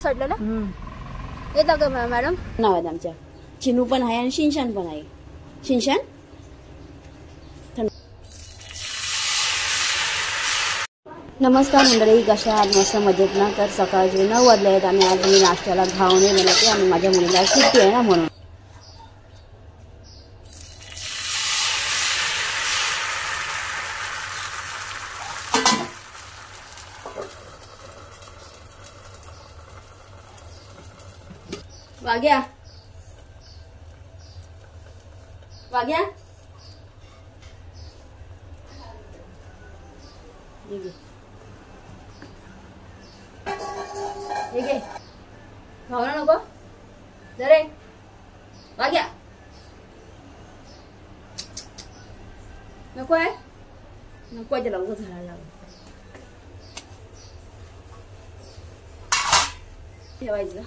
चढलेला येतं का मॅडम? नाव आहे आमच्या. चिनू पण आहे आणि शिनशान पण आहे. शिनशान नमस्कार मंडळी, कशा आहात? मस्त मजेत ना? तर सकाळचे 9 वाजले आहेत आणि आज मी नाश्त्याला घावणे बनवते आणि माझ्या मुलीला सुट्टी आहे ना म्हणून. वाग्या वाग्या ठीक आहे, खावना नको जरे. वाग्या नको आहे, नको आहे, लावू झाडाला लावू ठेवायचं.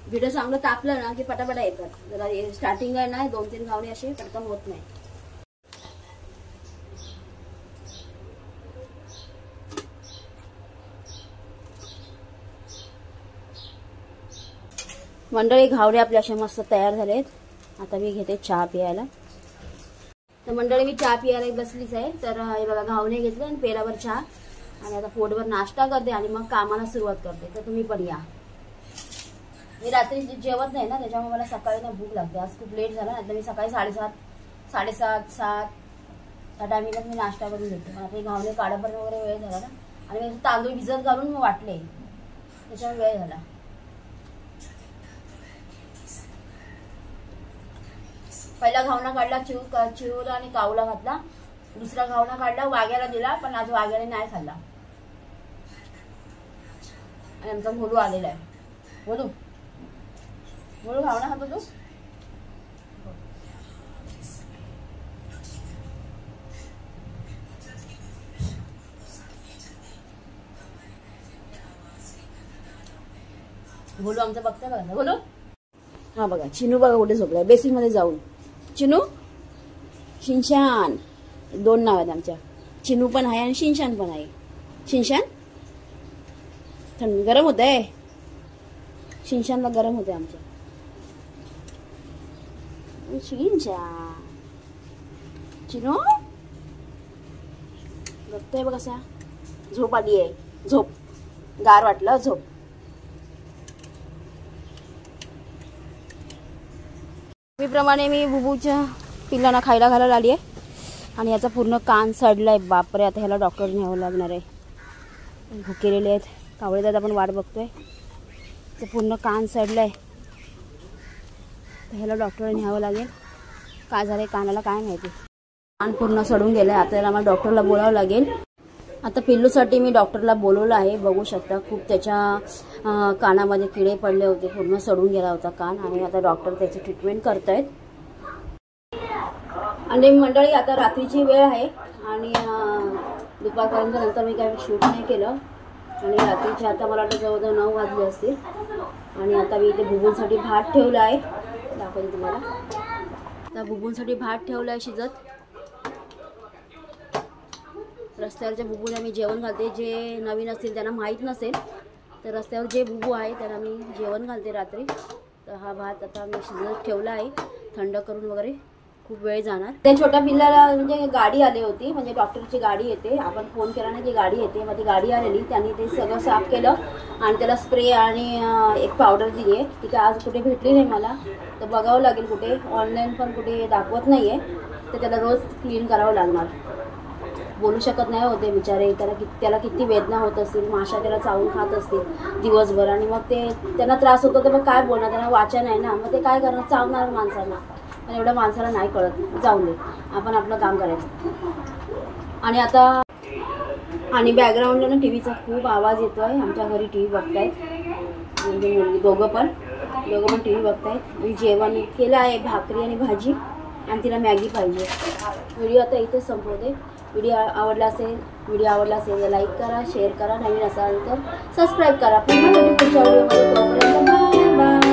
व्हिडिओ चांगलं तापलं ना की पटापटा येतात. जरा स्टार्टिंग आहे ना 2-3 घावणे असे पटकन होत नाही. मंडळी घावणे आपले असे मस्त तयार झालेत. आता मी घेते चहा पियायला. तर मंडळी मी चहा पियायला बसलीच आहे. तर हे बघा घावणे घेतले आणि पेरावर चहा आणि आता पोटभर नाश्ता करते आणि मग कामाला सुरुवात करते. तर तुम्ही पण या. मी रात्री जेवत नाही ना, त्याच्यामुळे मला सकाळी ना भूक लागते. आज खूप लेट झाला. आता मी सकाळी 7:30 त्या टायमिंगला मी नाश्ता करून घेते. पण आता घावणे काढापर्यंत वगैरे वेळ झाला ना आणि मी तांदूळ भिजत घालून मग वाटले, त्याच्यामुळे वेळ झाला. पहिला घावना काढला चिवला आणि कावला घातला. दुसरा घावना काढला वाग्याला दिला, पण आज वाग्याने नाही खाल्ला. आणि आमचा भोलू आलेला आहे. बोलू बोलू घावना खातो तू? बोलू आमचं बघता बघा. बोलू हा बघा, चिनू बघा कुठे झोपलाय बेसिन मध्ये जाऊन. चिनू शिनशान 2 नाव आहेत आमच्या. चिनू पण आहे आणि शिनशान पण आहे. शिनशान थंड गरम होत आहे. शिनशानला गरम होते आमच्या. शिनशान चिनू बघतोय बघ कसा. झोप आली आहे. झोप गार वाटलं. झोप. प्रमाणे मी बुबूच्या पिल्लांना खायला घालायला आली आहे आणि याचा पूर्ण कान सडलाय. बापरे, आता ह्याला डॉक्टर न्यावं लागणार आहे. भुकेलेले आहेत. कावळे दादा पण वाट बघतोय. तर पूर्ण कान सडलाय. तर ह्याला डॉक्टर न्यावं लागेल. काय झालंय कानाला काय माहिती. कान पूर्ण सडून गेलाय. आता याला मला डॉक्टरला बोलावं लागेल. आता पिल्लूसाठी मी डॉक्टरला बोलवलं आहे. बघू शकता खूप त्याच्या कानामध्ये किडे पडले होते. पूर्ण सडून गेला होता कान आणि आता डॉक्टर त्याची ट्रीटमेंट करतायत. आणि मंडळी आता रात्रीची वेळ आहे आणि दुपारपर्यंत नंतर मी काही शूट नाही केलं आणि रात्रीचे आता मला वाटतं जवळजवळ 9 वाजले असतील. आणि आता मी इथे बुबूंसाठी भात ठेवला आहे. दाखवते तुम्हाला. आता बुबूंसाठी भात ठेवला आहे शिजत. रस्त्यावरच्या बुबूला मी जेवण घालते. जे नवीन असतील त्यांना माहीत नसेल तर रस्त्यावर जे बुबू आहे त्यांना मी जेवण घालते रात्री. तर हा भात आता मी शिजत ठेवला आहे थंड करून वगैरे. खूप वेळ जाणार. त्या छोट्या पिल्लाला म्हणजे गाडी आली होती, म्हणजे डॉक्टरची गाडी येते. आपण फोन केला ना की गाडी येते. मग ती गाडी आलेली. त्यांनी ते सगळं साफ केलं आणि त्याला स्प्रे आणि एक पावडर दिली आहे. ती काय आज कुठे भेटली नाही मला. तर बघावं लागेल कुठे. ऑनलाईन पण कुठे दाखवत नाही आहे. तर त्याला रोज क्लीन करावं लागणार. बोलू शकत नाही होते बिचारे. त्याला किती वेदना होत असतील. माशा त्याला चावून खात असतील दिवसभर आणि मग ते त्यांना त्रास होतो. तर मग काय बोलणार. त्यांना वाचा नाही ना. मग ते काय करणार. चावणार माणसाला. पण एवढ्या माणसाला नाही कळत. जाऊन दे, आपण आपलं काम करायचं. आणि आता आणि बॅकग्राऊंडला ना टीव्हीचा खूप आवाज येतो आहे. आमच्या घरी टी व्ही बघतायत. म्हणजे मुलगी दोघं पण टी व्ही बघतायत. आणि जेवण केलं आहे भाकरी आणि भाजी आणि तिला मॅगी पाहिजे. व्हिडिओ आता इथेच संपवते. व्हिडिओ आवडला असेल तर लाईक करा, शेअर करा. नवीन असाल तर सबस्क्राईब करा. पुन्हा पुढच्या व्हिडिओमध्ये. तोपर्यंत बाय बाय.